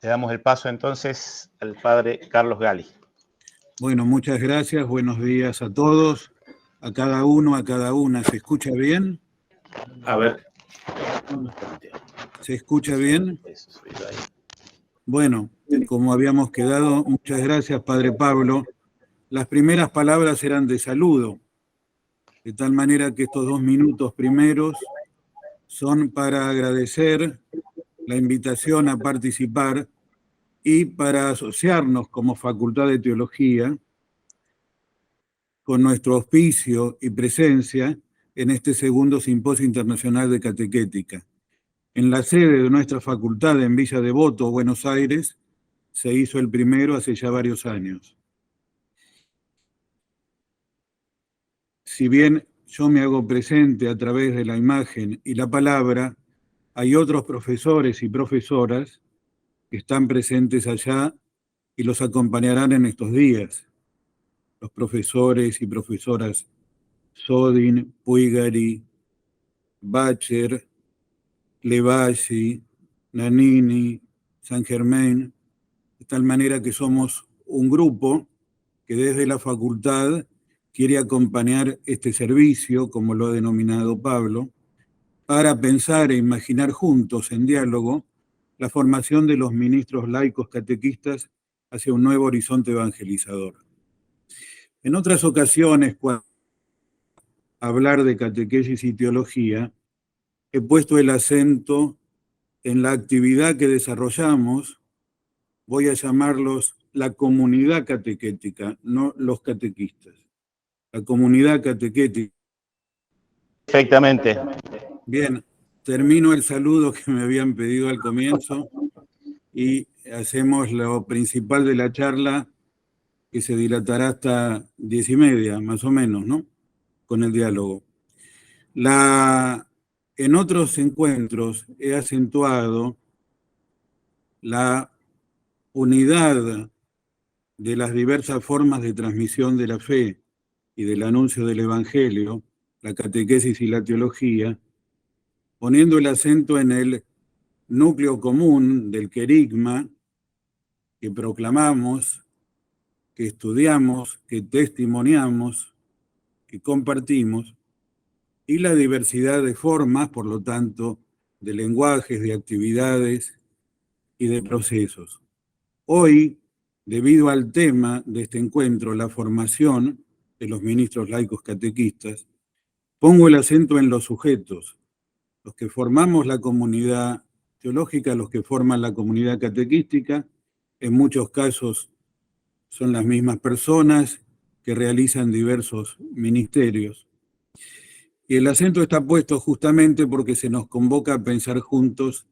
Le damos el paso entonces al padre Carlos Gali. Bueno, muchas gracias, buenos días a todos, a cada uno, a cada una. ¿Se escucha bien? A ver. ¿Se escucha bien? Bueno, como habíamos quedado, muchas gracias, padre Pablo. Las primeras palabras eran de saludo, de tal manera que estos 2 minutos primeros son para agradecer la invitación a participar y para asociarnos como Facultad de Teología con nuestro auspicio y presencia en este segundo Simposio Internacional de Catequética. En la sede de nuestra facultad en Villa Devoto, Buenos Aires, se hizo el primero hace ya varios años. Si bien yo me hago presente a través de la imagen y la palabra, hay otros profesores y profesoras que están presentes allá y los acompañarán en estos días. Los profesores y profesoras Sodin, Puigari, Bacher, Levalli, Nanini, San Germain, de tal manera que somos un grupo que desde la facultad quiere acompañar este servicio, como lo ha denominado Pablo, para pensar e imaginar juntos, en diálogo, la formación de los ministros laicos catequistas hacia un nuevo horizonte evangelizador. En otras ocasiones, cuando hablar de catequesis y teología, he puesto el acento en la actividad que desarrollamos, voy a llamarlos la comunidad catequética, no los catequistas. La comunidad catequética. Perfectamente. Bien, termino el saludo que me habían pedido al comienzo y hacemos lo principal de la charla, que se dilatará hasta 10:30, más o menos, ¿no? Con el diálogo. En otros encuentros he acentuado la unidad de las diversas formas de transmisión de la fe y del anuncio del Evangelio, la catequesis y la teología, poniendo el acento en el núcleo común del querigma que proclamamos, que estudiamos, que testimoniamos, que compartimos, y la diversidad de formas, por lo tanto, de lenguajes, de actividades y de procesos. Hoy, debido al tema de este encuentro, la formación de los ministros laicos catequistas, pongo el acento en los sujetos, los que formamos la comunidad teológica, los que forman la comunidad catequística, en muchos casos son las mismas personas que realizan diversos ministerios. Y el acento está puesto justamente porque se nos convoca a pensar juntos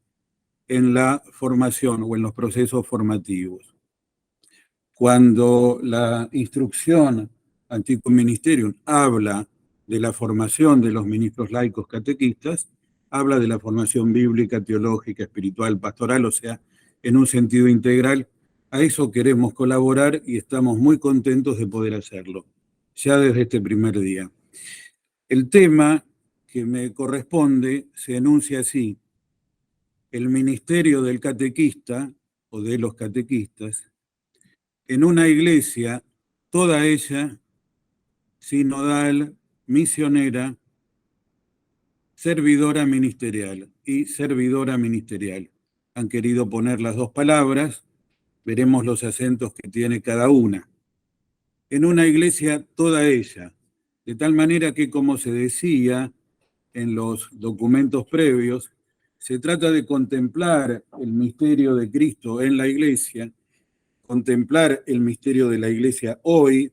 en la formación o en los procesos formativos. Cuando la instrucción Antiquum Ministerium habla de la formación de los ministros laicos catequistas, habla de la formación bíblica, teológica, espiritual, pastoral, o sea, en un sentido integral. A eso queremos colaborar y estamos muy contentos de poder hacerlo, ya desde este primer día. El tema que me corresponde se enuncia así: el ministerio del catequista o de los catequistas en una iglesia, toda ella sinodal, misionera, servidora ministerial y servidora ministerial. Han querido poner las dos palabras, veremos los acentos que tiene cada una. En una iglesia, toda ella, de tal manera que, como se decía en los documentos previos, se trata de contemplar el misterio de Cristo en la iglesia, contemplar el misterio de la iglesia hoy,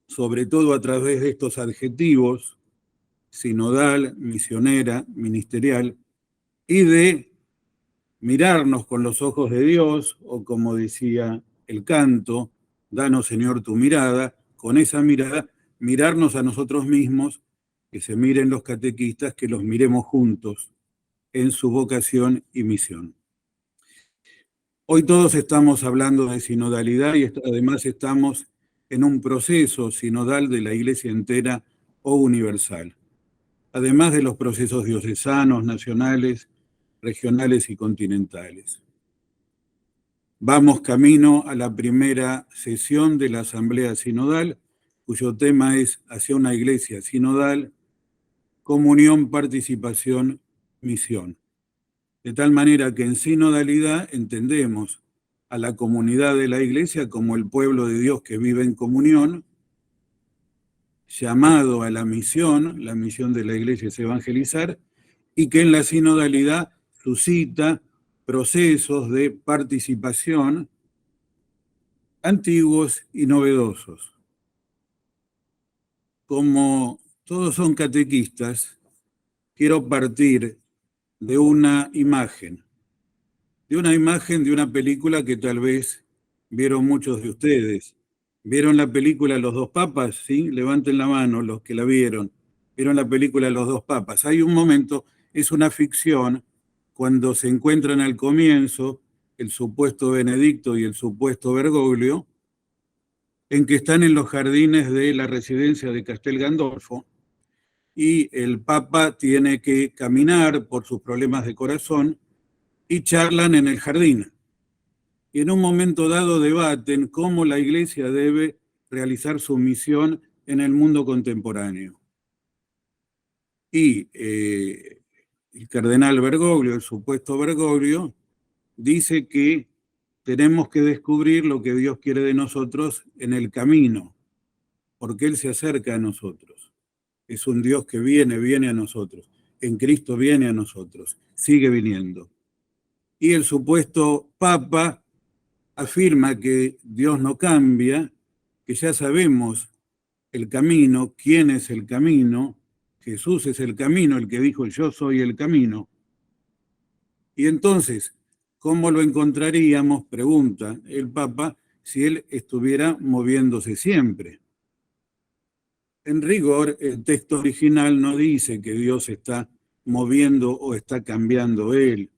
sobre todo a través de estos adjetivos, sinodal, misionera, ministerial, y de mirarnos con los ojos de Dios, o como decía el canto, danos Señor tu mirada, con esa mirada, mirarnos a nosotros mismos, que se miren los catequistas, que los miremos juntos en su vocación y misión. Hoy todos estamos hablando de sinodalidad y además estamos en un proceso sinodal de la Iglesia entera o universal, además de los procesos diocesanos, nacionales, regionales y continentales. Vamos camino a la primera sesión de la Asamblea Sinodal, cuyo tema es Hacia una Iglesia Sinodal, comunión, participación, misión. De tal manera que en sinodalidad entendemos a la comunidad de la Iglesia como el pueblo de Dios que vive en comunión, llamado a la misión de la Iglesia es evangelizar, y que en la sinodalidad suscita procesos de participación antiguos y novedosos. Como todos son catequistas, quiero partir de una imagen de una película que tal vez vieron muchos de ustedes. ¿Vieron la película Los dos papas? ¿Sí? Levanten la mano los que la vieron. ¿Vieron la película Los dos papas? Hay un momento, es una ficción, cuando se encuentran al comienzo el supuesto Benedicto y el supuesto Bergoglio, en que están en los jardines de la residencia de Castel Gandolfo, y el Papa tiene que caminar por sus problemas de corazón y charlan en el jardín. Y en un momento dado debaten cómo la Iglesia debe realizar su misión en el mundo contemporáneo. Y el cardenal Bergoglio, el supuesto Bergoglio, dice que tenemos que descubrir lo que Dios quiere de nosotros en el camino, porque Él se acerca a nosotros. Es un Dios que viene a nosotros. En Cristo viene a nosotros, sigue viniendo. Y el supuesto Papa afirma que Dios no cambia, que ya sabemos el camino, quién es el camino, Jesús es el camino, el que dijo yo soy el camino. Y entonces, ¿cómo lo encontraríamos? Pregunta el Papa, si Él estuviera moviéndose siempre. En rigor, el texto original no dice que Dios está moviendo o está cambiando Él.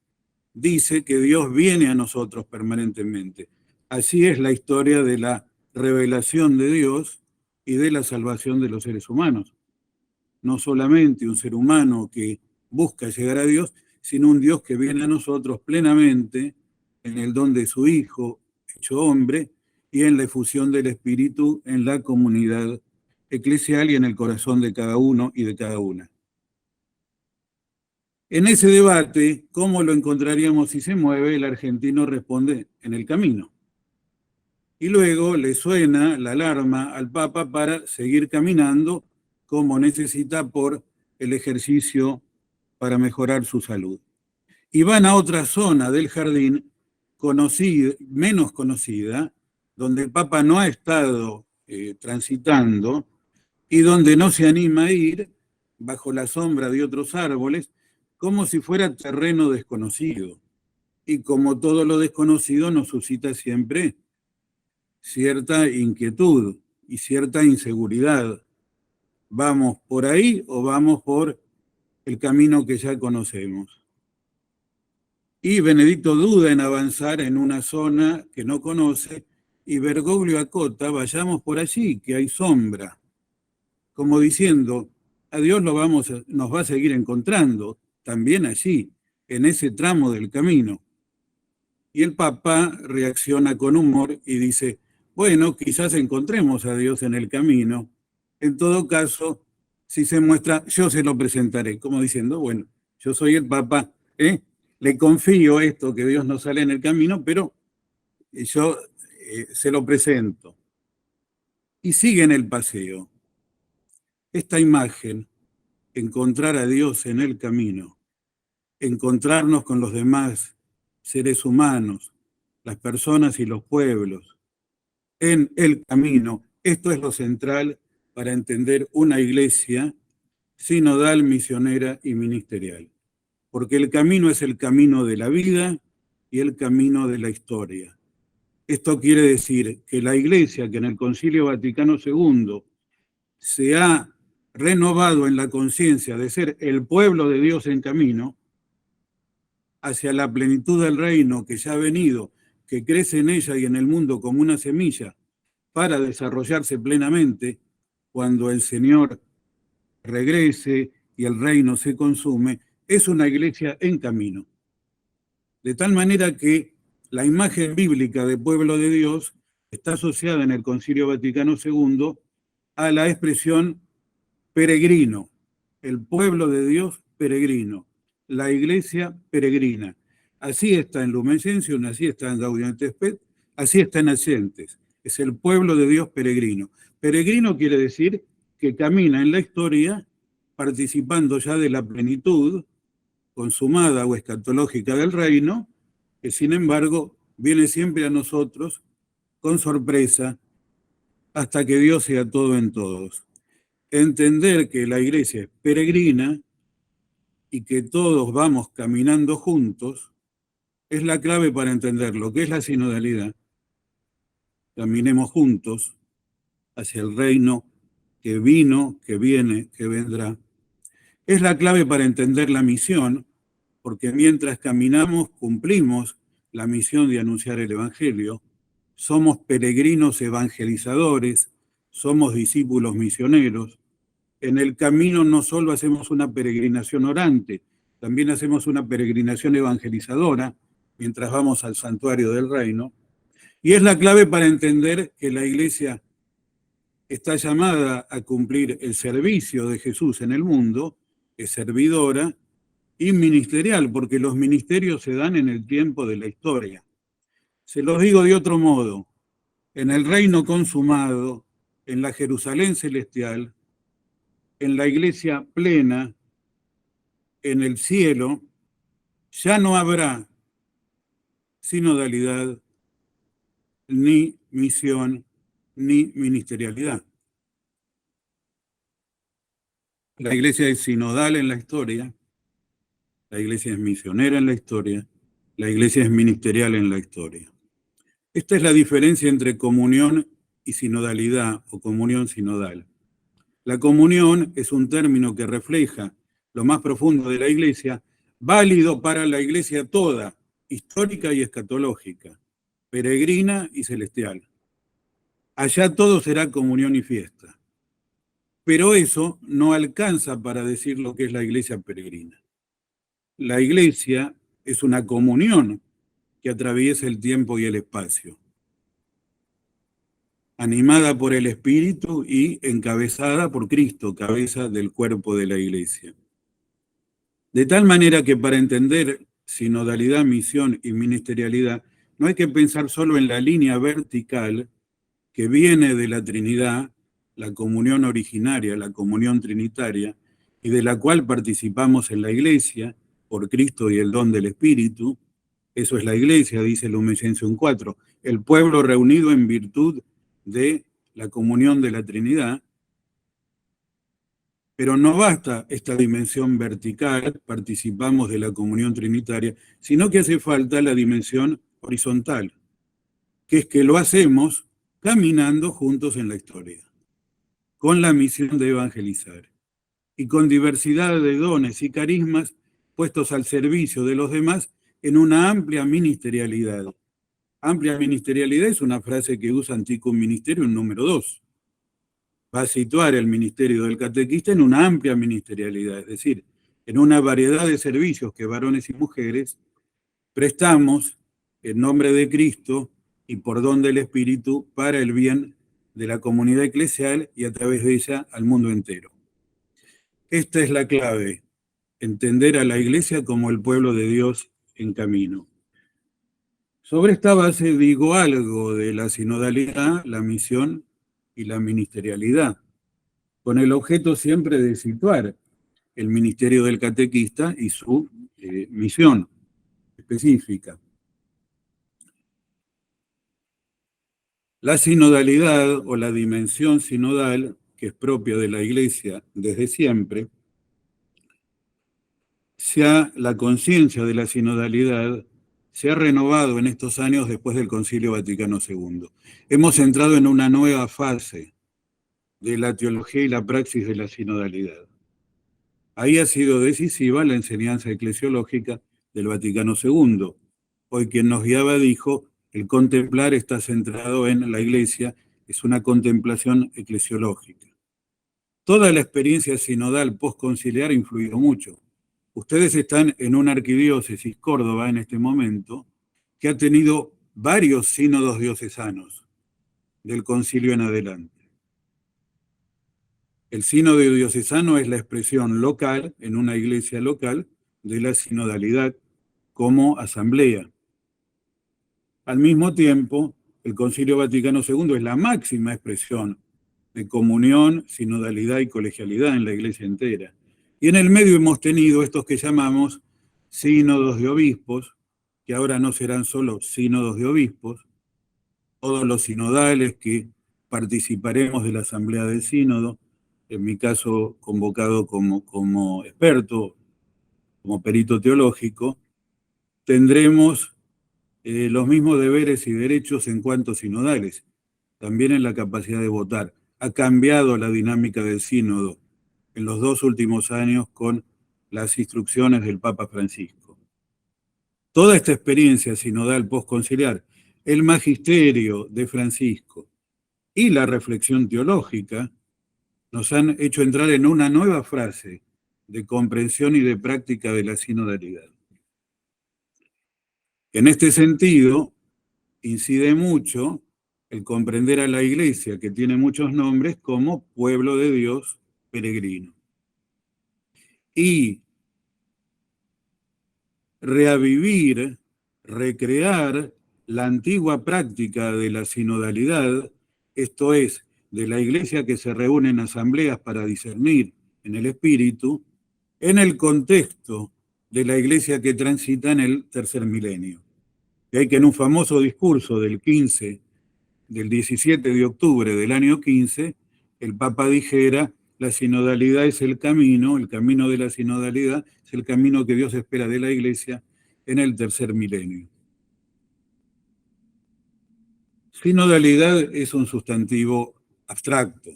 Dice que Dios viene a nosotros permanentemente. Así es la historia de la revelación de Dios y de la salvación de los seres humanos. No solamente un ser humano que busca llegar a Dios, sino un Dios que viene a nosotros plenamente en el don de su Hijo, hecho hombre, y en la efusión del Espíritu en la comunidad eclesial y en el corazón de cada uno y de cada una. En ese debate, ¿cómo lo encontraríamos si se mueve? El argentino responde en el camino. Y luego le suena la alarma al Papa para seguir caminando como necesita por el ejercicio para mejorar su salud. Y van a otra zona del jardín conocida, menos conocida, donde el Papa no ha estado transitando y donde no se anima a ir, bajo la sombra de otros árboles, como si fuera terreno desconocido. Y como todo lo desconocido nos suscita siempre cierta inquietud y cierta inseguridad. ¿Vamos por ahí o vamos por el camino que ya conocemos? Y Benedicto duda en avanzar en una zona que no conoce y Bergoglio acota, vayamos por allí, que hay sombra. Como diciendo, a Dios nos va a seguir encontrando también allí, en ese tramo del camino. Y el Papa reacciona con humor y dice, bueno, quizás encontremos a Dios en el camino. En todo caso, si se muestra, yo se lo presentaré, como diciendo, bueno, yo soy el Papa, le confío esto, que Dios no sale en el camino, pero yo se lo presento. Y sigue en el paseo. Esta imagen, encontrar a Dios en el camino, encontrarnos con los demás seres humanos, las personas y los pueblos, en el camino. Esto es lo central para entender una iglesia sinodal, misionera y ministerial. Porque el camino es el camino de la vida y el camino de la historia. Esto quiere decir que la iglesia que en el Concilio Vaticano II se ha renovado en la conciencia de ser el pueblo de Dios en camino hacia la plenitud del reino que ya ha venido, que crece en ella y en el mundo como una semilla para desarrollarse plenamente cuando el Señor regrese y el reino se consume, es una iglesia en camino. De tal manera que La imagen bíblica de pueblo de Dios está asociada en el Concilio Vaticano II a la expresión peregrino, el pueblo de Dios peregrino, la iglesia peregrina. Así está en Lumen Gentium, así está en Gaudium et Spes, así está en Ascentes. Es el pueblo de Dios peregrino. Peregrino quiere decir que camina en la historia participando ya de la plenitud consumada o escatológica del reino, que sin embargo viene siempre a nosotros con sorpresa hasta que Dios sea todo en todos. Entender que la iglesia es peregrina y que todos vamos caminando juntos es la clave para entender lo que es la sinodalidad. Caminemos juntos hacia el reino que vino, que viene, que vendrá. Es la clave para entender la misión, porque mientras caminamos cumplimos la misión de anunciar el Evangelio, somos peregrinos evangelizadores, somos discípulos misioneros. En el camino no solo hacemos una peregrinación orante, también hacemos una peregrinación evangelizadora mientras vamos al santuario del reino. Y es la clave para entender que la iglesia está llamada a cumplir el servicio de Jesús en el mundo, es servidora y ministerial, porque los ministerios se dan en el tiempo de la historia. Se los digo de otro modo, en el reino consumado, en la Jerusalén celestial, en la iglesia plena, en el cielo, ya no habrá sinodalidad, ni misión, ni ministerialidad. La iglesia es sinodal en la historia, la iglesia es misionera en la historia, la iglesia es ministerial en la historia. Esta es la diferencia entre comunión y sinodalidad o comunión sinodal. La comunión es un término que refleja lo más profundo de la iglesia, válido para la iglesia toda, histórica y escatológica, peregrina y celestial. Allá todo será comunión y fiesta. Pero eso no alcanza para decir lo que es la iglesia peregrina. La iglesia es una comunión que atraviesa el tiempo y el espacio, animada por el Espíritu y encabezada por Cristo, cabeza del cuerpo de la iglesia. De tal manera que para entender sinodalidad, misión y ministerialidad, no hay que pensar solo en la línea vertical que viene de la Trinidad, la comunión originaria, la comunión trinitaria, y de la cual participamos en la iglesia por Cristo y el don del Espíritu. Eso es la iglesia, dice Lumen Gentium 4, el pueblo reunido en virtud de la comunión de la Trinidad. Pero no basta esta dimensión vertical, participamos de la comunión trinitaria, sino que hace falta la dimensión horizontal, que es que lo hacemos caminando juntos en la historia, con la misión de evangelizar y con diversidad de dones y carismas puestos al servicio de los demás en una amplia ministerialidad. Amplia ministerialidad es una frase que usa Anticum Ministerium número 2. Va a situar el ministerio del catequista en una amplia ministerialidad, es decir, en una variedad de servicios que varones y mujeres prestamos en nombre de Cristo y por don del Espíritu para el bien de la comunidad eclesial y a través de ella al mundo entero. Esta es la clave, entender a la Iglesia como el pueblo de Dios en camino. Sobre esta base digo algo de la sinodalidad, la misión y la ministerialidad, con el objeto siempre de situar el ministerio del catequista y su misión específica. La sinodalidad o la dimensión sinodal, que es propia de la Iglesia desde siempre, la conciencia de la sinodalidad se ha renovado en estos años después del Concilio Vaticano II. Hemos entrado en una nueva fase de la teología y la praxis de la sinodalidad. Ahí ha sido decisiva la enseñanza eclesiológica del Vaticano II. Hoy quien nos guiaba dijo, el contemplar está centrado en la Iglesia, es una contemplación eclesiológica. Toda la experiencia sinodal postconciliar ha influido mucho. Ustedes están en una arquidiócesis, Córdoba, en este momento, que ha tenido varios sínodos diocesanos del concilio en adelante. El sínodo diocesano es la expresión local, en una iglesia local, de la sinodalidad como asamblea. Al mismo tiempo, el Concilio Vaticano II es la máxima expresión de comunión, sinodalidad y colegialidad en la iglesia entera. Y en el medio hemos tenido estos que llamamos sínodos de obispos, que ahora no serán solo sínodos de obispos, todos los sinodales que participaremos de la asamblea del sínodo, en mi caso convocado como experto, como perito teológico, tendremos los mismos deberes y derechos en cuanto sinodales, también en la capacidad de votar. Ha cambiado la dinámica del sínodo en los 2 últimos años con las instrucciones del Papa Francisco. Toda esta experiencia sinodal postconciliar, el magisterio de Francisco y la reflexión teológica nos han hecho entrar en una nueva fase de comprensión y de práctica de la sinodalidad. En este sentido, incide mucho el comprender a la Iglesia, que tiene muchos nombres, como pueblo de Dios peregrino. Y reavivir, recrear la antigua práctica de la sinodalidad, esto es, de la Iglesia que se reúne en asambleas para discernir en el Espíritu, en el contexto de la Iglesia que transita en el tercer milenio. Y hay que en un famoso discurso del 17 de octubre del año 15, el Papa dijera: la sinodalidad es el camino de la sinodalidad es el camino que Dios espera de la Iglesia en el tercer milenio. Sinodalidad es un sustantivo abstracto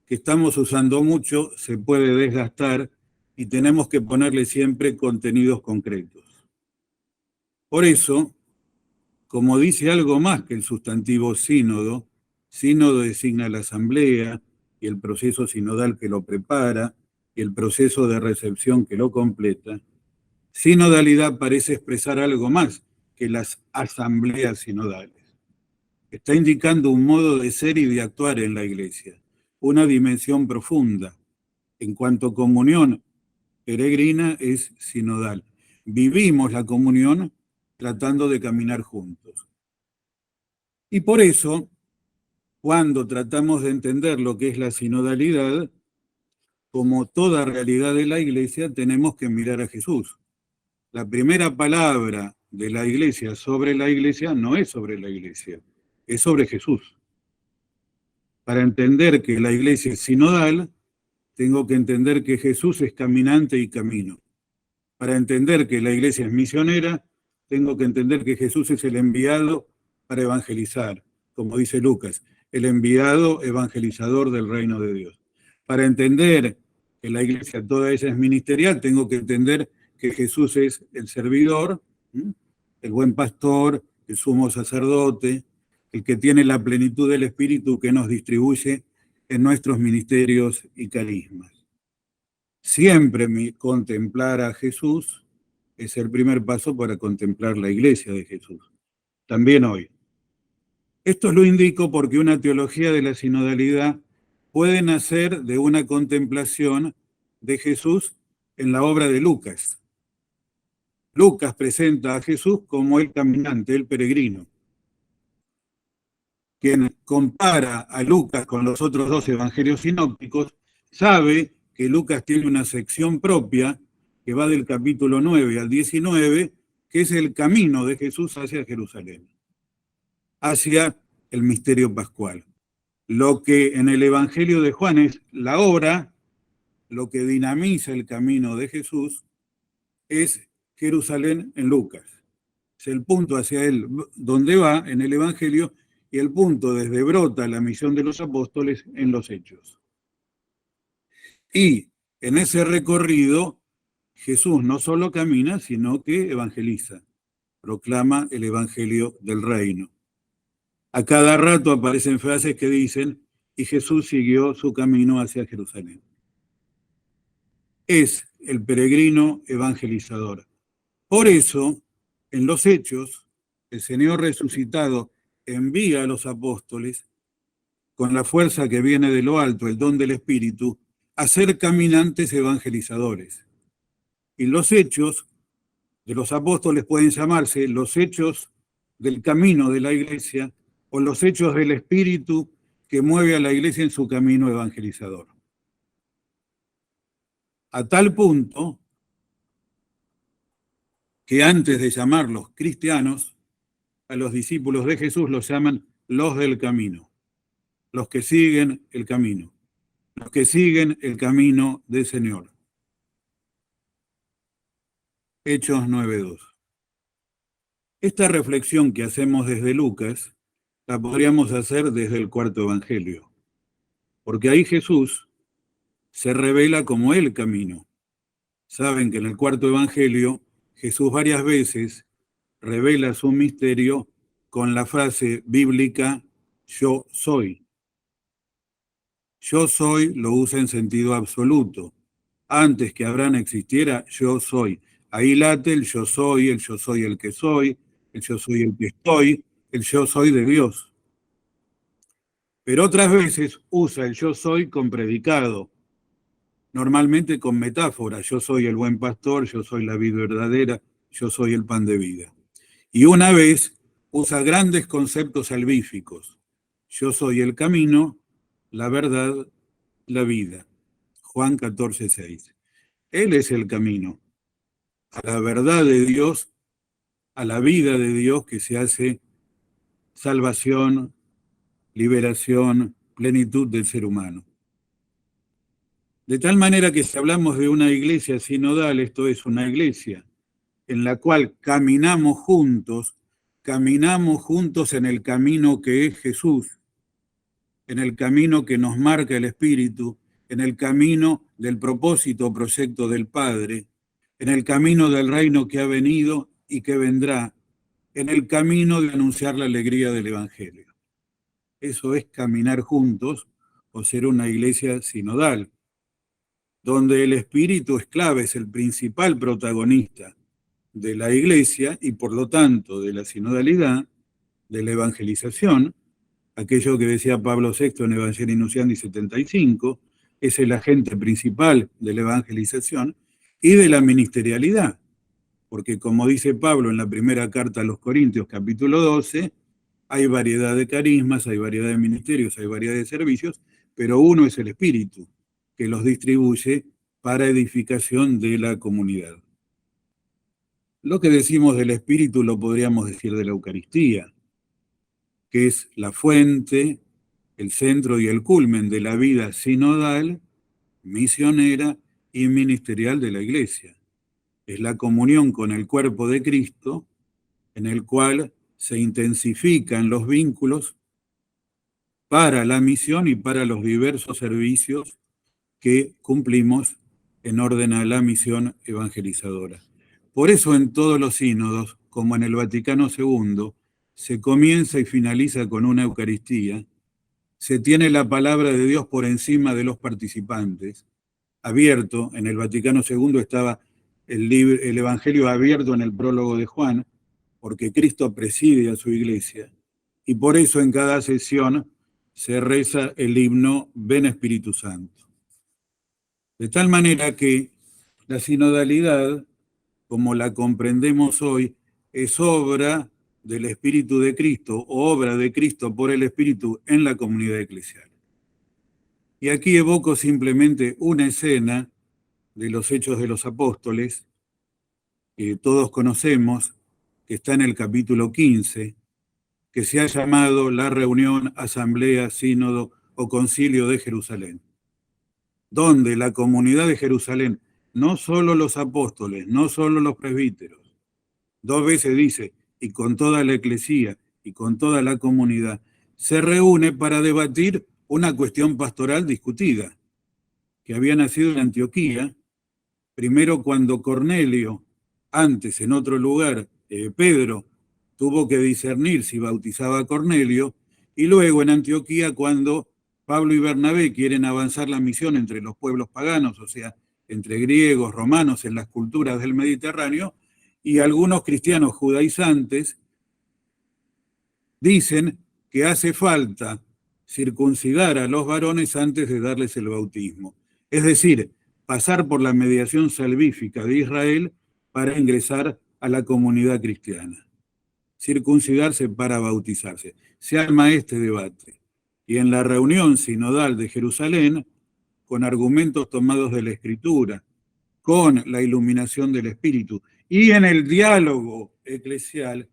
que estamos usando mucho, se puede desgastar y tenemos que ponerle siempre contenidos concretos. Por eso, como dice algo más que el sustantivo sínodo, sínodo designa la asamblea y el proceso sinodal que lo prepara y el proceso de recepción que lo completa, sinodalidad parece expresar algo más que las asambleas sinodales. Está indicando un modo de ser y de actuar en la Iglesia, una dimensión profunda. En cuanto comunión peregrina es sinodal. Vivimos la comunión tratando de caminar juntos. Y por eso, cuando tratamos de entender lo que es la sinodalidad, como toda realidad de la Iglesia, tenemos que mirar a Jesús. La primera palabra de la Iglesia sobre la Iglesia no es sobre la Iglesia, es sobre Jesús. Para entender que la Iglesia es sinodal, tengo que entender que Jesús es caminante y camino. Para entender que la Iglesia es misionera, tengo que entender que Jesús es el enviado para evangelizar, como dice Lucas, el enviado evangelizador del reino de Dios. Para entender que la Iglesia toda ella es ministerial, tengo que entender que Jesús es el servidor, el buen pastor, el sumo sacerdote, el que tiene la plenitud del Espíritu que nos distribuye en nuestros ministerios y carismas. Siempre contemplar a Jesús es el primer paso para contemplar la Iglesia de Jesús, también hoy. Esto lo indico porque una teología de la sinodalidad puede nacer de una contemplación de Jesús en la obra de Lucas. Lucas presenta a Jesús como el caminante, el peregrino. Quien compara a Lucas con los otros 2 evangelios sinópticos sabe que Lucas tiene una sección propia que va del capítulo 9 al 19, que es el camino de Jesús hacia Jerusalén, hacia el misterio pascual. Lo que en el evangelio de Juan es la obra, lo que dinamiza el camino de Jesús, es Jerusalén en Lucas. Es el punto hacia él donde va en el evangelio y el punto desde brota la misión de los apóstoles en los Hechos. Y en ese recorrido, Jesús no solo camina, sino que evangeliza, proclama el evangelio del reino. A cada rato aparecen frases que dicen: y Jesús siguió su camino hacia Jerusalén. Es el peregrino evangelizador. Por eso, en los Hechos, el Señor resucitado envía a los apóstoles con la fuerza que viene de lo alto, el don del Espíritu, a ser caminantes evangelizadores. Y los hechos de los apóstoles pueden llamarse los hechos del camino de la iglesia o los hechos del Espíritu que mueve a la iglesia en su camino evangelizador. A tal punto que antes de llamarlos cristianos, a los discípulos de Jesús los llaman los del camino, los que siguen el camino, los que siguen el camino del Señor. Hechos 9:2. Esta reflexión que hacemos desde Lucas la podríamos hacer desde el cuarto evangelio, porque ahí Jesús se revela como el camino. Saben que en el cuarto evangelio Jesús varias veces revela su misterio con la frase bíblica yo soy. Yo soy lo usa en sentido absoluto. Antes que Abraham existiera, yo soy. Ahí late el yo soy el que soy, el yo soy el que estoy, el yo soy de Dios. Pero otras veces usa el yo soy con predicado, normalmente con metáfora. Yo soy el buen pastor, yo soy la vid verdadera, yo soy el pan de vida. Y una vez usa grandes conceptos salvíficos. Yo soy el camino, la verdad, la vida. Juan 14:6. Él es el camino a la verdad de Dios, a la vida de Dios que se hace salvación, liberación, plenitud del ser humano. De tal manera que si hablamos de una iglesia sinodal, esto es una iglesia en la cual caminamos juntos en el camino que es Jesús, en el camino que nos marca el Espíritu, en el camino del propósito o proyecto del Padre, en el camino del reino que ha venido y que vendrá, en el camino de anunciar la alegría del Evangelio. Eso es caminar juntos o ser una iglesia sinodal, donde el Espíritu es clave, es el principal protagonista de la iglesia y por lo tanto de la sinodalidad, de la evangelización, aquello que decía Pablo VI en Evangelii Nunciandi 75, es el agente principal de la evangelización y de la ministerialidad, porque como dice Pablo en la primera carta a los Corintios, capítulo 12, hay variedad de carismas, hay variedad de ministerios, hay variedad de servicios, pero uno es el Espíritu, que los distribuye para edificación de la comunidad. Lo que decimos del Espíritu lo podríamos decir de la Eucaristía, que es la fuente, el centro y el culmen de la vida sinodal, misionera y ministerial de la Iglesia. Es la comunión con el cuerpo de Cristo, en el cual se intensifican los vínculos para la misión y para los diversos servicios que cumplimos en orden a la misión evangelizadora. Por eso en todos los sínodos, como en el Vaticano II, se comienza y finaliza con una Eucaristía, se tiene la palabra de Dios por encima de los participantes, abierto. En el Vaticano II estaba el Evangelio abierto en el prólogo de Juan, porque Cristo preside a su iglesia, y por eso en cada sesión se reza el himno Ven Espíritu Santo. De tal manera que la sinodalidad, como la comprendemos hoy, es obra del Espíritu de Cristo, o obra de Cristo por el Espíritu en la comunidad eclesial. Y aquí evoco simplemente una escena de los Hechos de los Apóstoles, que todos conocemos, que está en el capítulo 15, que se ha llamado la reunión, asamblea, sínodo o concilio de Jerusalén, donde la comunidad de Jerusalén, no solo los apóstoles, no solo los presbíteros, 2 veces dice, y con toda la eclesía y con toda la comunidad, se reúne para debatir una cuestión pastoral discutida, que había nacido en Antioquía, primero cuando Cornelio, antes en otro lugar, Pedro, tuvo que discernir si bautizaba a Cornelio, y luego en Antioquía cuando Pablo y Bernabé quieren avanzar la misión entre los pueblos paganos, o sea, entre griegos, romanos, en las culturas del Mediterráneo, y algunos cristianos judaizantes dicen que hace falta circuncidar a los varones antes de darles el bautismo. Es decir, pasar por la mediación salvífica de Israel para ingresar a la comunidad cristiana. Circuncidarse para bautizarse. Se arma este debate. Y en la reunión sinodal de Jerusalén, con argumentos tomados de la Escritura, con la iluminación del Espíritu, y en el diálogo eclesial,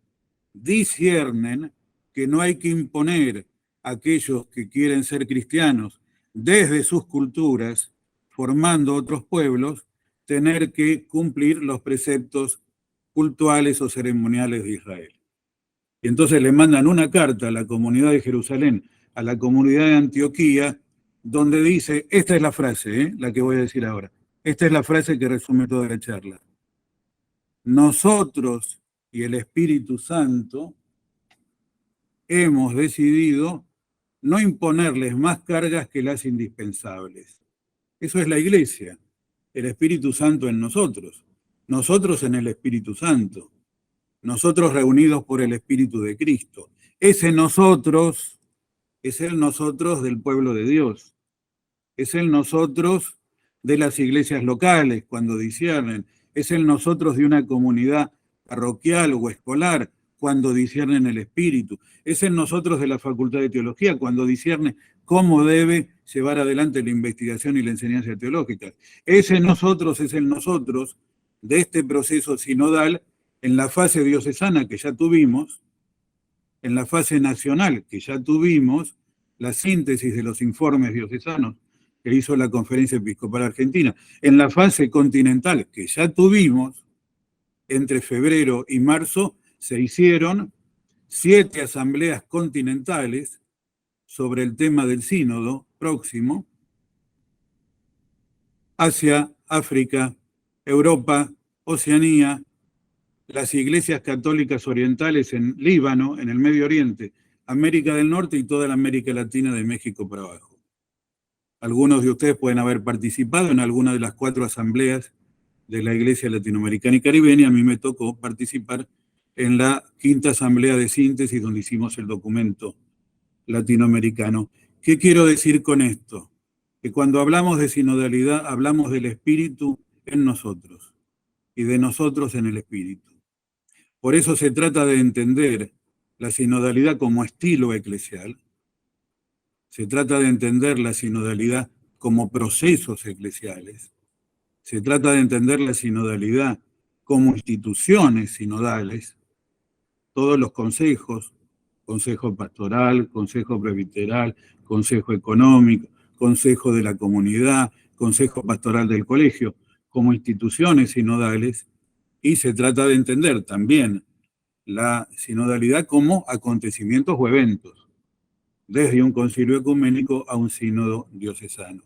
disciernen que no hay que imponer a aquellos que quieren ser cristianos desde sus culturas, formando otros pueblos, tener que cumplir los preceptos cultuales o ceremoniales de Israel. Y entonces le mandan una carta a la comunidad de Jerusalén, a la comunidad de Antioquía, donde dice, esta es la frase, la que voy a decir ahora, esta es la frase que resume toda la charla. Nosotros y el Espíritu Santo hemos decidido no imponerles más cargas que las indispensables. Eso es la Iglesia, el Espíritu Santo en nosotros, nosotros en el Espíritu Santo, nosotros reunidos por el Espíritu de Cristo. Ese nosotros es el nosotros del pueblo de Dios, es el nosotros de las iglesias locales cuando disciernen, es el nosotros de una comunidad parroquial o escolar cuando disciernen el espíritu, es el nosotros de la Facultad de Teología cuando discierne cómo debe llevar adelante la investigación y la enseñanza teológica. Ese nosotros es el nosotros de este proceso sinodal en la fase diocesana que ya tuvimos, en la fase nacional que ya tuvimos, la síntesis de los informes diocesanos que hizo la Conferencia Episcopal Argentina, en la fase continental que ya tuvimos, entre febrero y marzo se hicieron 7 asambleas continentales sobre el tema del sínodo próximo, Asia, África, Europa, Oceanía, las iglesias católicas orientales en Líbano, en el Medio Oriente, América del Norte y toda la América Latina de México para abajo. Algunos de ustedes pueden haber participado en alguna de las 4 asambleas de la Iglesia Latinoamericana y Caribeña. A mí me tocó participar en la 5ª asamblea de síntesis donde hicimos el documento latinoamericano. ¿Qué quiero decir con esto? Que cuando hablamos de sinodalidad, hablamos del Espíritu en nosotros y de nosotros en el Espíritu. Por eso se trata de entender la sinodalidad como estilo eclesial, se trata de entender la sinodalidad como procesos eclesiales, se trata de entender la sinodalidad como instituciones sinodales, todos los consejos, consejo pastoral, consejo presbiteral, consejo económico, consejo de la comunidad, consejo pastoral del colegio, como instituciones sinodales, y se trata de entender también la sinodalidad como acontecimientos o eventos, desde un concilio ecuménico a un sínodo diocesano.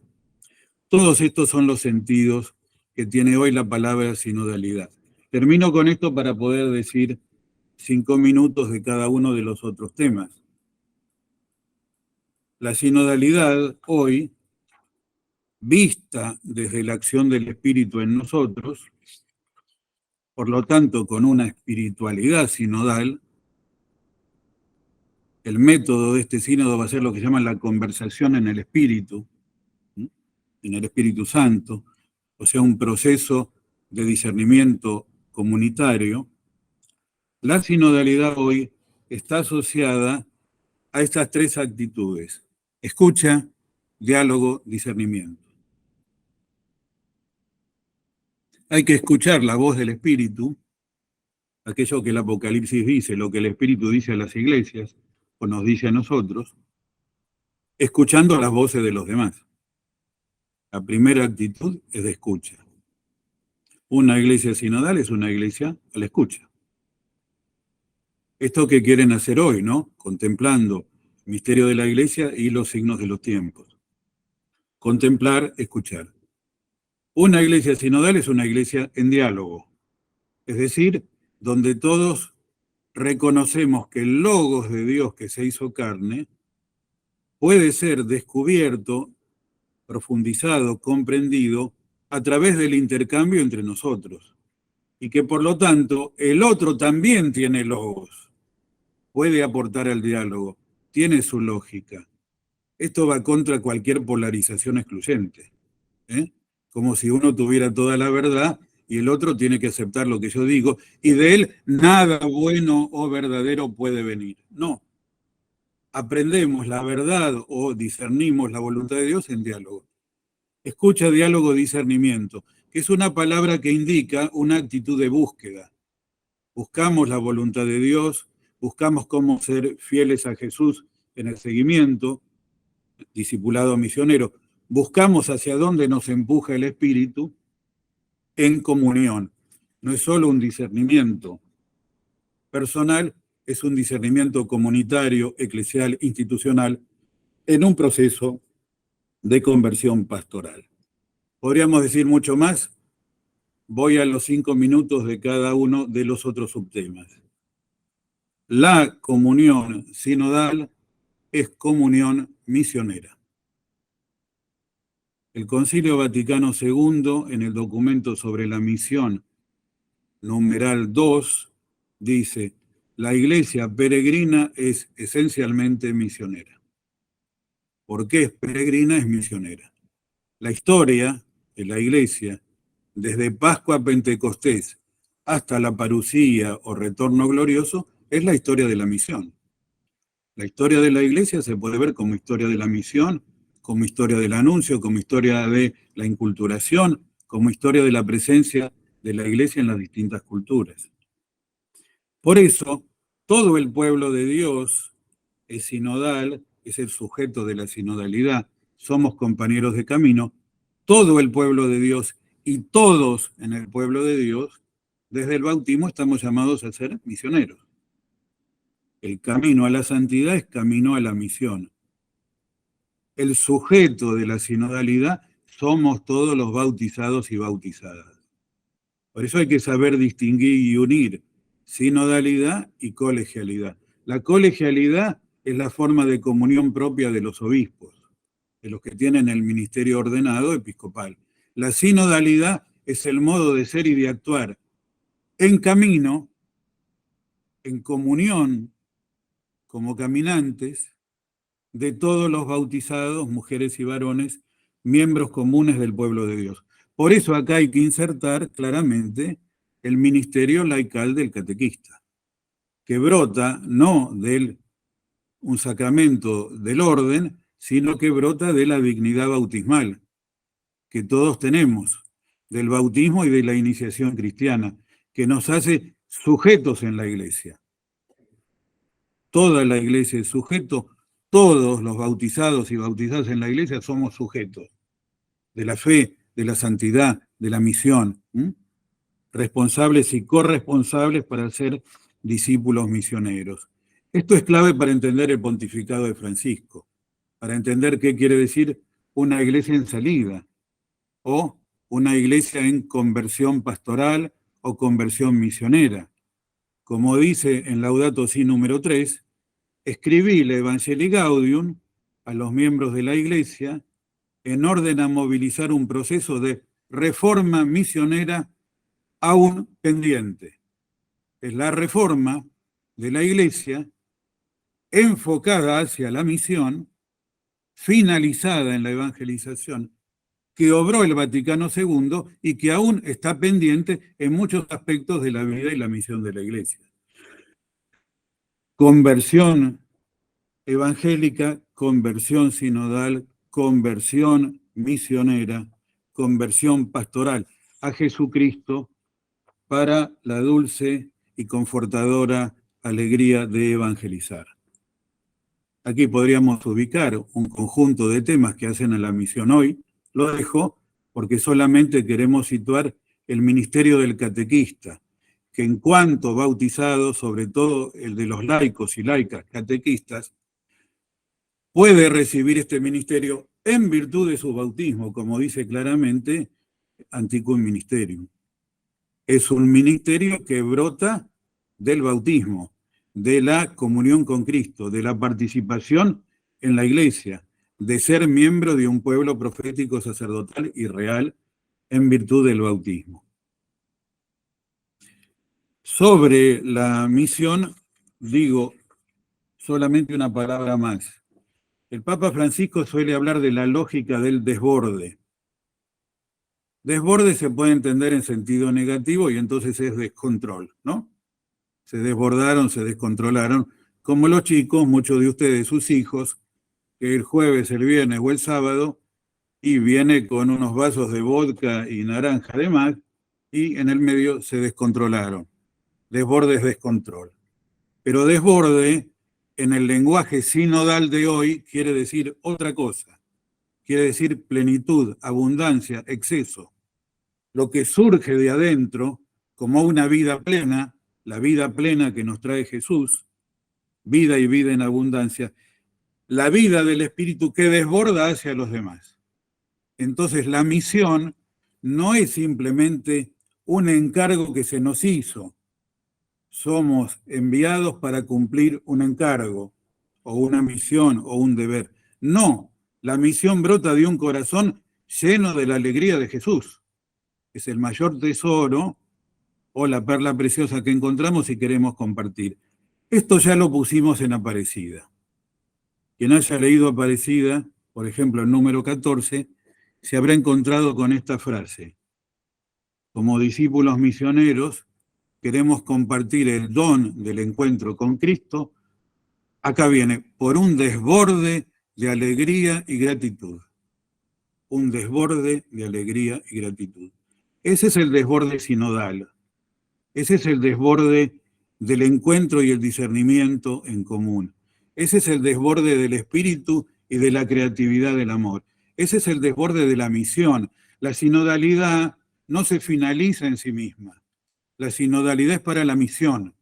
Todos estos son los sentidos que tiene hoy la palabra sinodalidad. Termino con esto para poder decir 5 minutos de cada uno de los otros temas. La sinodalidad hoy, vista desde la acción del Espíritu en nosotros, por lo tanto con una espiritualidad sinodal, el método de este sínodo va a ser lo que llaman la conversación en el Espíritu Santo, o sea, un proceso de discernimiento comunitario. La sinodalidad hoy está asociada a estas 3 actitudes: escucha, diálogo, discernimiento. Hay que escuchar la voz del Espíritu, aquello que el Apocalipsis dice, lo que el Espíritu dice a las iglesias, o nos dice a nosotros, escuchando las voces de los demás. La primera actitud es de escucha. Una iglesia sinodal es una iglesia a la escucha. Esto que quieren hacer hoy, ¿no? Contemplando el misterio de la iglesia y los signos de los tiempos. Contemplar, escuchar. Una iglesia sinodal es una iglesia en diálogo, es decir, donde todos reconocemos que el logos de Dios que se hizo carne puede ser descubierto, profundizado, comprendido a través del intercambio entre nosotros, y que por lo tanto el otro también tiene logos. puede aportar al diálogo, tiene su lógica. Esto va contra cualquier polarización excluyente, ¿eh? Como si uno tuviera toda la verdad y el otro tiene que aceptar lo que yo digo, y de él nada bueno o verdadero puede venir. No. Aprendemos la verdad o discernimos la voluntad de Dios en diálogo. Escucha, diálogo, discernimiento, que es una palabra que indica una actitud de búsqueda. Buscamos la voluntad de Dios, buscamos cómo ser fieles a Jesús en el seguimiento, discipulado misionero, buscamos hacia dónde nos empuja el Espíritu en comunión. No es solo un discernimiento personal, es un discernimiento comunitario, eclesial, institucional, en un proceso de conversión pastoral. Podríamos decir mucho más. Voy a los 5 minutos de cada uno de los otros subtemas. La comunión sinodal es comunión misionera. El Concilio Vaticano II, en el documento sobre la misión, numeral 2, dice: la Iglesia peregrina es esencialmente misionera. ¿Por qué es peregrina? Es misionera. La historia de la Iglesia, desde Pascua a Pentecostés hasta la parucía o retorno glorioso, es la historia de la misión. La historia de la Iglesia se puede ver como historia de la misión, como historia del anuncio, como historia de la inculturación, como historia de la presencia de la Iglesia en las distintas culturas. Por eso, todo el pueblo de Dios es sinodal, es el sujeto de la sinodalidad, somos compañeros de camino. Todo el pueblo de Dios y todos en el pueblo de Dios, desde el bautismo estamos llamados a ser misioneros. El camino a la santidad es camino a la misión. El sujeto de la sinodalidad somos todos los bautizados y bautizadas. Por eso hay que saber distinguir y unir sinodalidad y colegialidad. La colegialidad es la forma de comunión propia de los obispos, de los que tienen el ministerio ordenado episcopal. La sinodalidad es el modo de ser y de actuar en camino, en comunión, como caminantes, de todos los bautizados, mujeres y varones, miembros comunes del pueblo de Dios. Por eso acá hay que insertar claramente el ministerio laical del catequista, que brota no de un sacramento del orden, sino que brota de la dignidad bautismal que todos tenemos, del bautismo y de la iniciación cristiana, que nos hace sujetos en la Iglesia. Toda la Iglesia es sujeto, todos los bautizados y bautizadas en la Iglesia somos sujetos de la fe, de la santidad, de la misión, responsables y corresponsables para ser discípulos misioneros. Esto es clave para entender el pontificado de Francisco, para entender qué quiere decir una iglesia en salida, o una iglesia en conversión pastoral o conversión misionera. Como dice en Laudato Si número 3, escribí la Evangelii Gaudium a los miembros de la iglesia en orden a movilizar un proceso de reforma misionera aún pendiente. Es la reforma de la iglesia enfocada hacia la misión, finalizada en la evangelización, que obró el Vaticano II y que aún está pendiente en muchos aspectos de la vida y la misión de la Iglesia. Conversión evangélica, conversión sinodal, conversión misionera, conversión pastoral a Jesucristo para la dulce y confortadora alegría de evangelizar. Aquí podríamos ubicar un conjunto de temas que hacen a la misión hoy. Lo dejo porque solamente queremos situar el ministerio del catequista, que en cuanto bautizado, sobre todo el de los laicos y laicas catequistas, puede recibir este ministerio en virtud de su bautismo, como dice claramente Antiquum Ministerium. Es un ministerio que brota del bautismo, de la comunión con Cristo, de la participación en la iglesia, de ser miembro de un pueblo profético, sacerdotal y real en virtud del bautismo. Sobre la misión, digo solamente una palabra más. El Papa Francisco suele hablar de la lógica del desborde. Desborde se puede entender en sentido negativo y entonces es descontrol, ¿no? Se desbordaron, se descontrolaron, como los chicos, muchos de ustedes, sus hijos, que el jueves, el viernes o el sábado, y viene con unos vasos de vodka y naranja de más, y en el medio se descontrolaron. Desborde es descontrol. Pero desborde, en el lenguaje sinodal de hoy, quiere decir otra cosa. Quiere decir plenitud, abundancia, exceso. Lo que surge de adentro como una vida plena, la vida plena que nos trae Jesús, vida y vida en abundancia, la vida del Espíritu que desborda hacia los demás. Entonces la misión no es simplemente un encargo que se nos hizo. Somos enviados para cumplir un encargo, o una misión, o un deber. No, la misión brota de un corazón lleno de la alegría de Jesús. Es el mayor tesoro o la perla preciosa que encontramos y queremos compartir. Esto ya lo pusimos en Aparecida. Quien haya leído Aparecida, por ejemplo, el número 14, se habrá encontrado con esta frase. Como discípulos misioneros, queremos compartir el don del encuentro con Cristo. Acá viene, por un desborde de alegría y gratitud. Un desborde de alegría y gratitud. Ese es el desborde sinodal. Ese es el desborde del encuentro y el discernimiento en común. Ese es el desborde del espíritu y de la creatividad del amor. Ese es el desborde de la misión. La sinodalidad no se finaliza en sí misma. La sinodalidad es para la misión.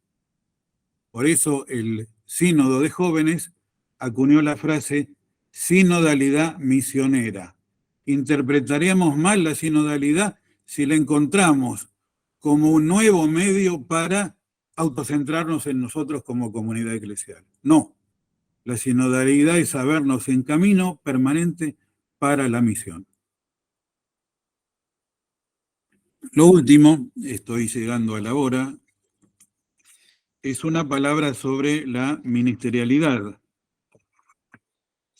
Por eso el sínodo de jóvenes acuñó la frase sinodalidad misionera. Interpretaríamos mal la sinodalidad si la encontramos como un nuevo medio para autocentrarnos en nosotros como comunidad eclesial. No, la sinodalidad es sabernos en camino permanente para la misión. Lo último, estoy llegando a la hora, es una palabra sobre la ministerialidad,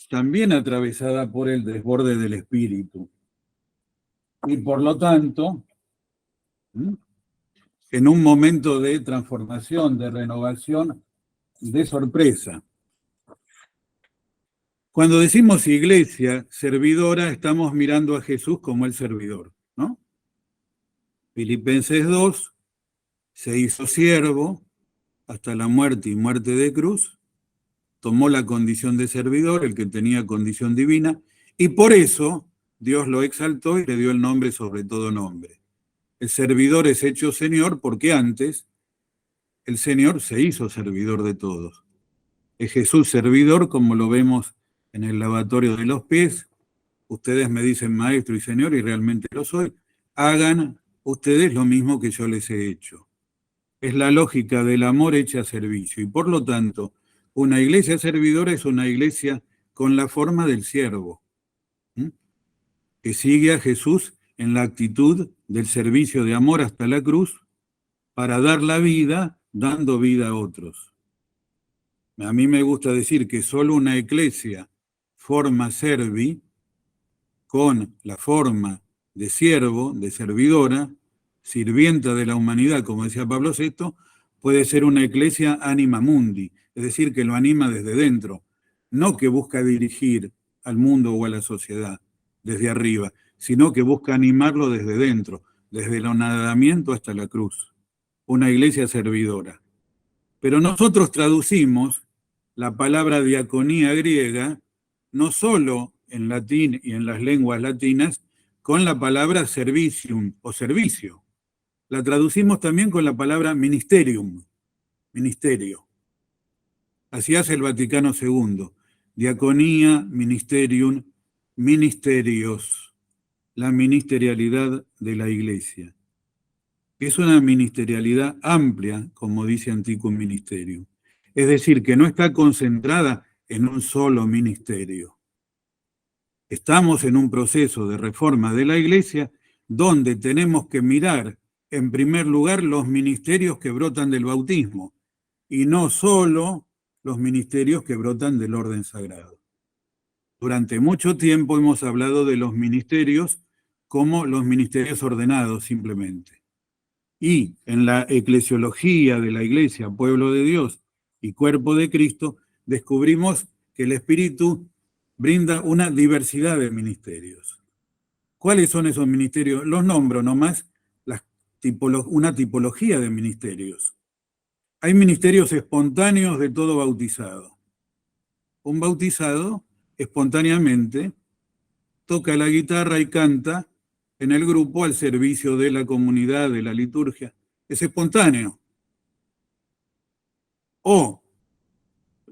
también atravesada por el desborde del espíritu. Y por lo tanto, en un momento de transformación, de renovación, de sorpresa. Cuando decimos iglesia servidora, estamos mirando a Jesús como el servidor, ¿no? Filipenses 2, se hizo siervo hasta la muerte y muerte de cruz, tomó la condición de servidor, el que tenía condición divina, y por eso Dios lo exaltó y le dio el nombre sobre todo nombre. El servidor es hecho Señor porque antes el Señor se hizo servidor de todos. Es Jesús servidor, como lo vemos en el lavatorio de los pies. Ustedes me dicen maestro y Señor, y realmente lo soy. Hagan ustedes lo mismo que yo les he hecho. Es la lógica del amor hecha a servicio. Y por lo tanto, una iglesia servidora es una iglesia con la forma del siervo, que sigue a Jesús en la actitud del servicio de amor hasta la cruz para dar la vida, dando vida a otros. A mí me gusta decir que solo una iglesia forma servi, con la forma de siervo, de servidora, sirvienta de la humanidad, como decía Pablo VI, puede ser una iglesia anima mundi, es decir, que lo anima desde dentro, no que busca dirigir al mundo o a la sociedad desde arriba, sino que busca animarlo desde dentro, desde el anonadamiento hasta la cruz. Una iglesia servidora. Pero nosotros traducimos la palabra diaconía griega no solo en latín y en las lenguas latinas con la palabra servicium o servicio. La traducimos también con la palabra ministerium, ministerio. Así hace el Vaticano II. Diaconía, ministerium, ministerios. La ministerialidad de la Iglesia. Es una ministerialidad amplia, como dice Antiquum Ministerium. Es decir, que no está concentrada en un solo ministerio. Estamos en un proceso de reforma de la Iglesia donde tenemos que mirar, en primer lugar, los ministerios que brotan del bautismo, y no solo los ministerios que brotan del orden sagrado. Durante mucho tiempo hemos hablado de los ministerios como los ministerios ordenados simplemente. Y en la eclesiología de la Iglesia, pueblo de Dios y cuerpo de Cristo, descubrimos que el Espíritu brinda una diversidad de ministerios. ¿Cuáles son esos ministerios? Los nombro nomás, una tipología de ministerios. Hay ministerios espontáneos de todo bautizado. Un bautizado espontáneamente toca la guitarra y canta en el grupo al servicio de la comunidad, de la liturgia. Es espontáneo. O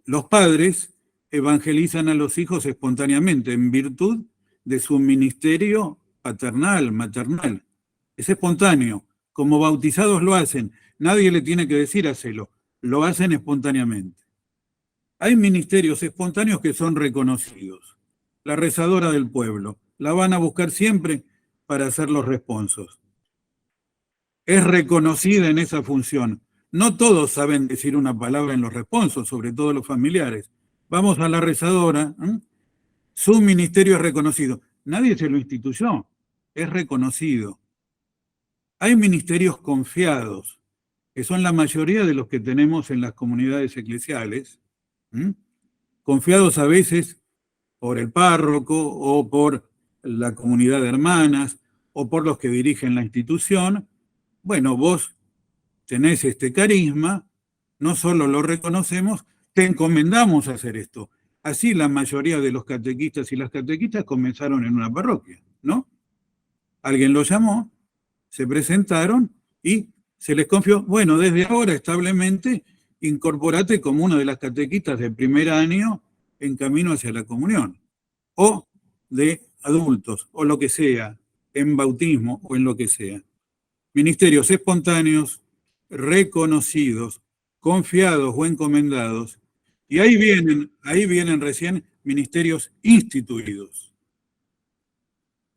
los padres evangelizan a los hijos espontáneamente en virtud de su ministerio paternal, maternal. Es espontáneo. Como bautizados lo hacen. Nadie le tiene que decir hacelo. Lo hacen espontáneamente. Hay ministerios espontáneos que son reconocidos. La rezadora del pueblo. La van a buscar siempre para hacer los responsos. Es reconocida en esa función. No todos saben decir una palabra en los responsos, sobre todo los familiares. Vamos a la rezadora. Su ministerio es reconocido. Nadie se lo instituyó. Es reconocido. Hay ministerios confiados, que son la mayoría de los que tenemos en las comunidades eclesiales, confiados a veces por el párroco o por la comunidad de hermanas o por los que dirigen la institución. Bueno, vos tenés este carisma, no solo lo reconocemos, te encomendamos a hacer esto. Así la mayoría de los catequistas y las catequistas comenzaron en una parroquia, ¿no? Alguien los llamó, se presentaron y se les confió, bueno, desde ahora establemente incorporate como una de las catequistas de primer año en camino hacia la comunión, o de adultos, o lo que sea, en bautismo o en lo que sea. Ministerios espontáneos, reconocidos, confiados o encomendados, y ahí vienen recién ministerios instituidos.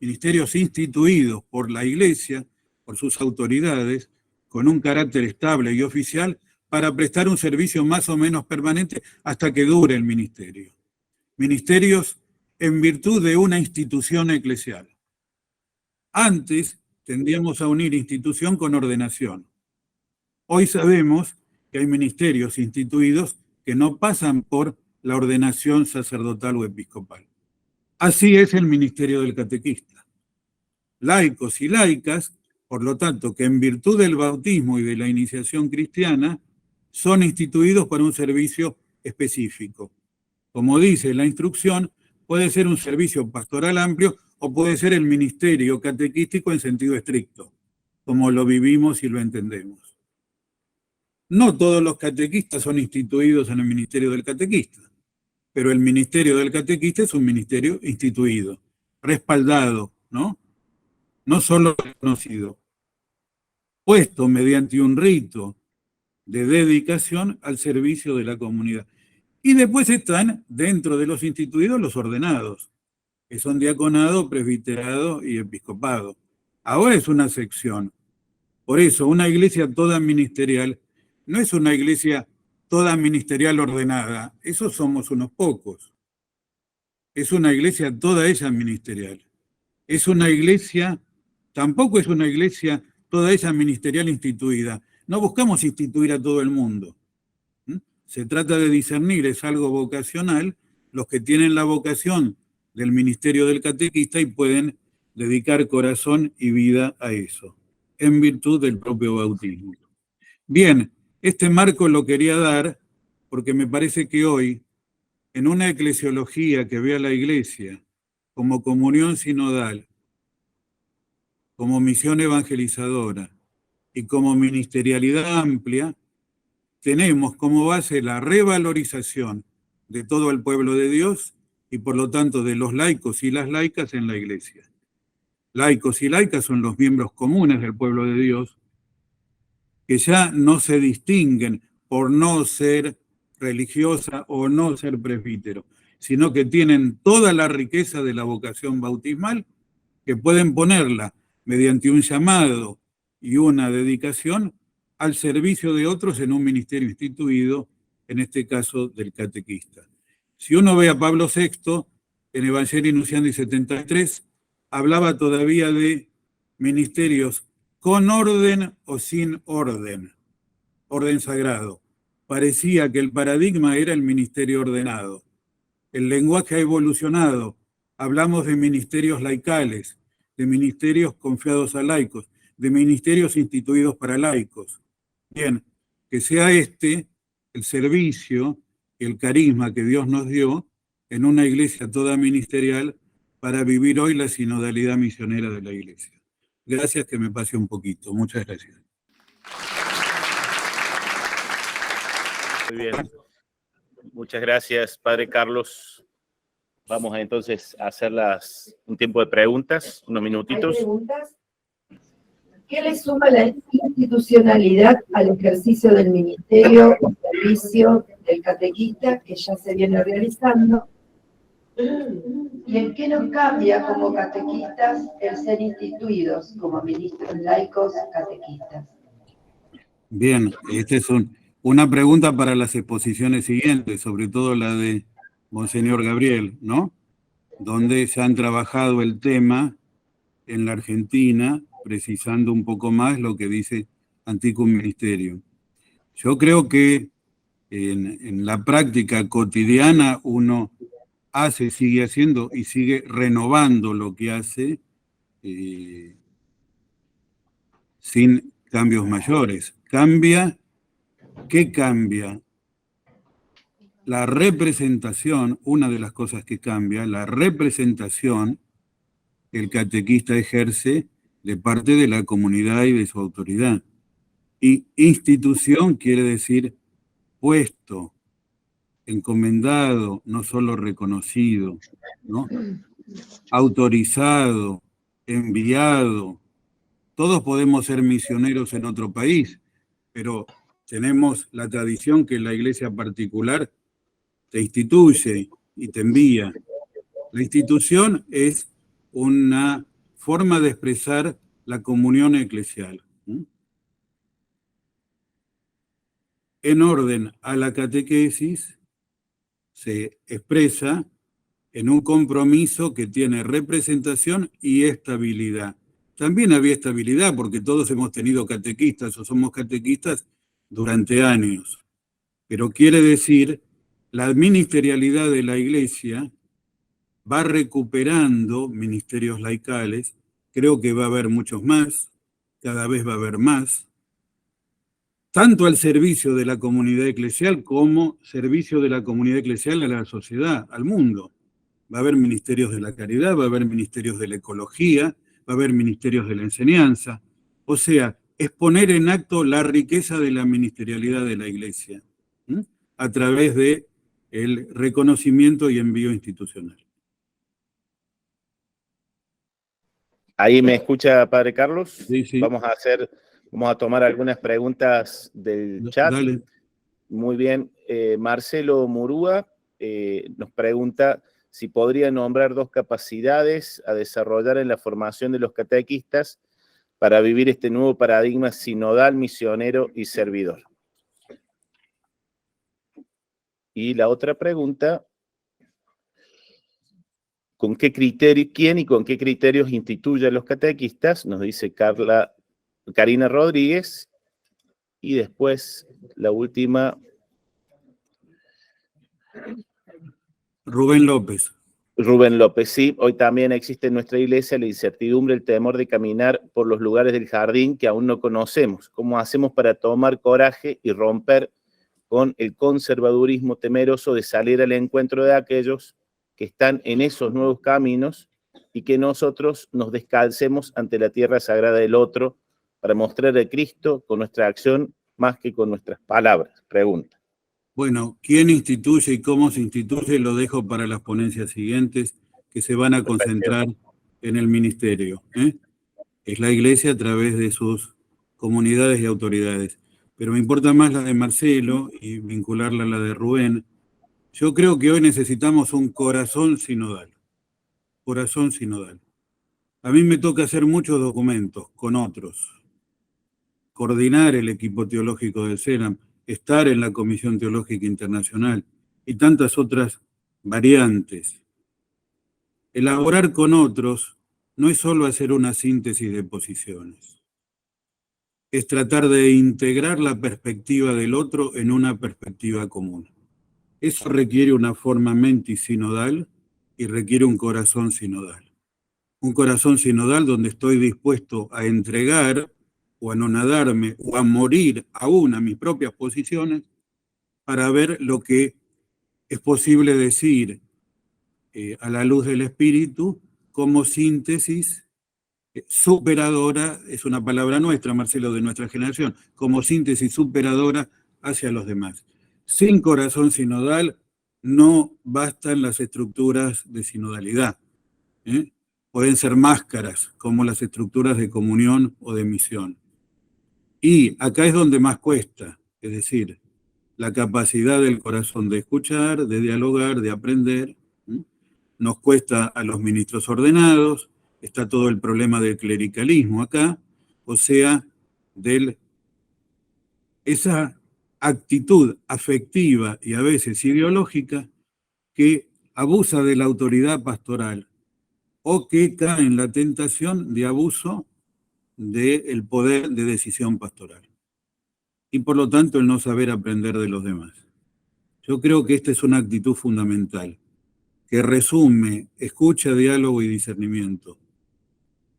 Ministerios instituidos por la Iglesia, por sus autoridades, con un carácter estable y oficial, para prestar un servicio más o menos permanente hasta que dure el ministerio. Ministerios en virtud de una institución eclesial. Antes tendíamos a unir institución con ordenación. Hoy sabemos que hay ministerios instituidos que no pasan por la ordenación sacerdotal o episcopal. Así es el ministerio del catequista. Laicos y laicas, por lo tanto, que en virtud del bautismo y de la iniciación cristiana, son instituidos para un servicio específico. Como dice la instrucción, puede ser un servicio pastoral amplio o puede ser el ministerio catequístico en sentido estricto, como lo vivimos y lo entendemos. No todos los catequistas son instituidos en el ministerio del catequista, pero el ministerio del catequista es un ministerio instituido, respaldado, ¿no? No solo reconocido, puesto mediante un rito de dedicación al servicio de la comunidad. Y después están, dentro de los instituidos, los ordenados, que son diaconado, presbiterado y episcopado. Ahora es una sección. Por eso, una iglesia toda ministerial no es una iglesia toda ministerial ordenada. Esos somos unos pocos. Es una iglesia toda ella ministerial. Es una iglesia, tampoco es una iglesia toda ella ministerial instituida. No buscamos instituir a todo el mundo. Se trata de discernir, es algo vocacional, los que tienen la vocación del ministerio del catequista y pueden dedicar corazón y vida a eso, en virtud del propio bautismo. Bien, este marco lo quería dar porque me parece que hoy, en una eclesiología que ve a la Iglesia como comunión sinodal, como misión evangelizadora y como ministerialidad amplia, tenemos como base la revalorización de todo el pueblo de Dios y por lo tanto de los laicos y las laicas en la Iglesia. Laicos y laicas son los miembros comunes del pueblo de Dios, que ya no se distinguen por no ser religiosa o no ser presbítero, sino que tienen toda la riqueza de la vocación bautismal, que pueden ponerla mediante un llamado y una dedicación al servicio de otros en un ministerio instituido en este caso del catequista. Si uno ve a Pablo VI, en Evangelii Nunciandi 73, hablaba todavía de ministerios con orden o sin orden, orden sagrado. Parecía que el paradigma era el ministerio ordenado. El lenguaje ha evolucionado. Hablamos de ministerios laicales, de ministerios confiados a laicos, de ministerios instituidos para laicos. Bien, que sea este el servicio, el carisma que Dios nos dio en una iglesia toda ministerial para vivir hoy la sinodalidad misionera de la iglesia. Gracias, que me pase un poquito. Muchas gracias. Muy bien. Muchas gracias, Padre Carlos. Vamos entonces a hacer un tiempo de preguntas, unos minutitos. ¿Hay preguntas? ¿Qué le suma la institucionalidad al ejercicio del ministerio o servicio del catequista que ya se viene realizando? ¿Y en qué nos cambia como catequistas el ser instituidos como ministros laicos catequistas? Bien, esta es una pregunta para las exposiciones siguientes, sobre todo la de Monseñor Gabriel, ¿no? Donde se han trabajado el tema en la Argentina, precisando un poco más lo que dice Anticum Ministerio. Yo creo que en la práctica cotidiana uno hace, sigue haciendo y sigue renovando lo que hace sin cambios mayores. ¿Qué cambia? La representación, una de las cosas que cambia, la representación que el catequista ejerce de parte de la comunidad y de su autoridad. Y institución quiere decir puesto, encomendado, no solo reconocido, ¿no? Autorizado, enviado. Todos podemos ser misioneros en otro país, pero tenemos la tradición que la iglesia particular te instituye y te envía. La institución es una forma de expresar la comunión eclesial. En orden a la catequesis se expresa en un compromiso que tiene representación y estabilidad. También había estabilidad porque todos hemos tenido catequistas o somos catequistas durante años. Pero quiere decir, la ministerialidad de la Iglesia va recuperando ministerios laicales. Creo que va a haber muchos más, cada vez va a haber más, tanto al servicio de la comunidad eclesial como servicio de la comunidad eclesial a la sociedad, al mundo. Va a haber ministerios de la caridad, va a haber ministerios de la ecología, va a haber ministerios de la enseñanza. O sea, es poner en acto la riqueza de la ministerialidad de la Iglesia, a través de el reconocimiento y envío institucional. ¿Ahí me escucha, Padre Carlos? Sí, sí. Vamos a tomar algunas preguntas del chat. Dale. Muy bien. Marcelo Murúa nos pregunta si podría nombrar 2 capacidades a desarrollar en la formación de los catequistas para vivir este nuevo paradigma sinodal, misionero y servidor. Y la otra pregunta, ¿con qué criterio, quién y con qué criterios instituye a los catequistas? Nos dice Karina Rodríguez. Y después, la última. Rubén López. Rubén López, sí. Hoy también existe en nuestra iglesia la incertidumbre, el temor de caminar por los lugares del jardín que aún no conocemos. ¿Cómo hacemos para tomar coraje y romper con el conservadurismo temeroso de salir al encuentro de aquellos que están en esos nuevos caminos y que nosotros nos descalcemos ante la tierra sagrada del otro para mostrar a Cristo con nuestra acción más que con nuestras palabras? Pregunta. Bueno, ¿quién instituye y cómo se instituye? Lo dejo para las ponencias siguientes que se van a concentrar en el ministerio. Es la Iglesia a través de sus comunidades y autoridades. Pero me importa más la de Marcelo y vincularla a la de Rubén. Yo creo que hoy necesitamos un corazón sinodal. Corazón sinodal. A mí me toca hacer muchos documentos con otros. Coordinar el equipo teológico del CENAM. estar en la Comisión Teológica Internacional y tantas otras variantes. Elaborar con otros no es solo hacer una síntesis de posiciones, es tratar de integrar la perspectiva del otro en una perspectiva común. Eso requiere una forma mentis sinodal y requiere un corazón sinodal. Un corazón sinodal donde estoy dispuesto a entregar o a anonadarme o a morir aún a mis propias posiciones para ver lo que es posible decir a la luz del Espíritu como síntesis superadora, es una palabra nuestra, Marcelo, de nuestra generación, como síntesis superadora hacia los demás. Sin corazón sinodal no bastan las estructuras de sinodalidad. Pueden ser máscaras, como las estructuras de comunión o de misión. Y acá es donde más cuesta, es decir, la capacidad del corazón de escuchar, de dialogar, de aprender. Nos cuesta a los ministros ordenados, está todo el problema del clericalismo acá, o sea, esa actitud afectiva y a veces ideológica que abusa de la autoridad pastoral o que cae en la tentación de abuso del poder de decisión pastoral. Y por lo tanto el no saber aprender de los demás. Yo creo que esta es una actitud fundamental, que resume escucha, diálogo y discernimiento.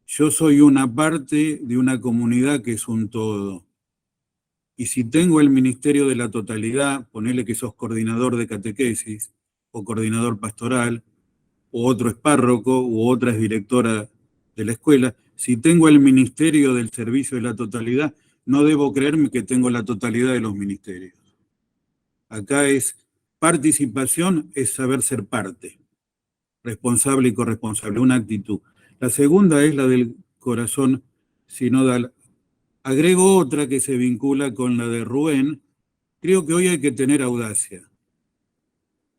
Yo soy una parte de una comunidad que es un todo. Y si tengo el ministerio de la totalidad, ponele que sos coordinador de catequesis, o coordinador pastoral, o otro es párroco, u otra es directora de la escuela, si tengo el ministerio del servicio de la totalidad, no debo creerme que tengo la totalidad de los ministerios. Acá es participación, es saber ser parte, responsable y corresponsable, una actitud. La segunda es la del corazón sinodal. Agrego otra que se vincula con la de Rubén. Creo que hoy hay que tener audacia.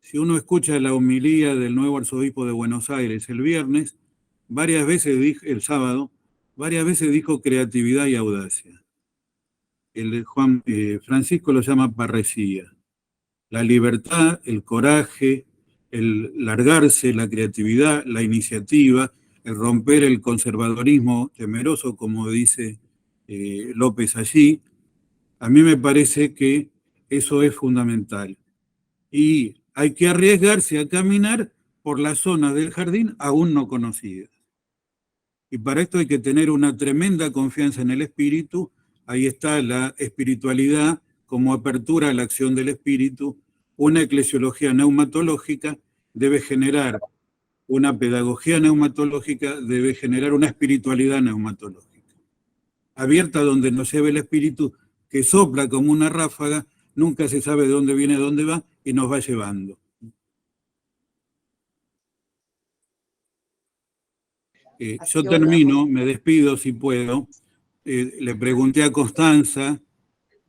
Si uno escucha la homilía del nuevo arzobispo de Buenos Aires el viernes, el sábado, varias veces dijo creatividad y audacia. Francisco lo llama parresía. La libertad, el coraje, el largarse, la creatividad, la iniciativa, el romper el conservadorismo temeroso, como dice López allí, a mí me parece que eso es fundamental. Y hay que arriesgarse a caminar por las zonas del jardín aún no conocidas. Y para esto hay que tener una tremenda confianza en el Espíritu. Ahí está la espiritualidad como apertura a la acción del Espíritu. Una eclesiología neumatológica debe generar una pedagogía neumatológica, debe generar una espiritualidad neumatológica. Abierta donde nos lleve el Espíritu, que sopla como una ráfaga, nunca se sabe de dónde viene, dónde va, y nos va llevando. Yo termino, me despido si puedo. Le pregunté a Constanza,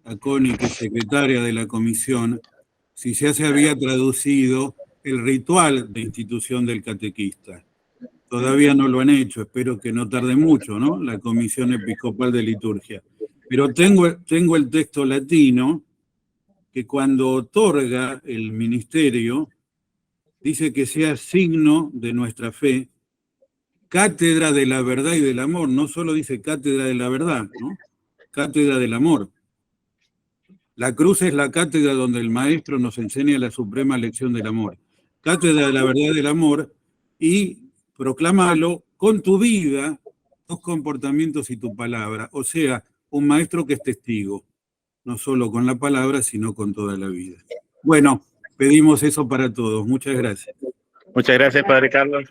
a Connie, que es secretaria de la comisión, si ya se había traducido el ritual de institución del catequista. Todavía no lo han hecho, espero que no tarde mucho, ¿no? La Comisión Episcopal de Liturgia. Pero tengo el texto latino que cuando otorga el ministerio, dice que sea signo de nuestra fe, cátedra de la verdad y del amor. No solo dice cátedra de la verdad, ¿no? Cátedra del amor. La cruz es la cátedra donde el maestro nos enseña la suprema lección del amor. Cátedra de la verdad y del amor, y proclámalo con tu vida, tus comportamientos y tu palabra. O sea, un maestro que es testigo, no solo con la palabra, sino con toda la vida. Bueno, pedimos eso para todos. Muchas gracias. Muchas gracias, Padre Carlos.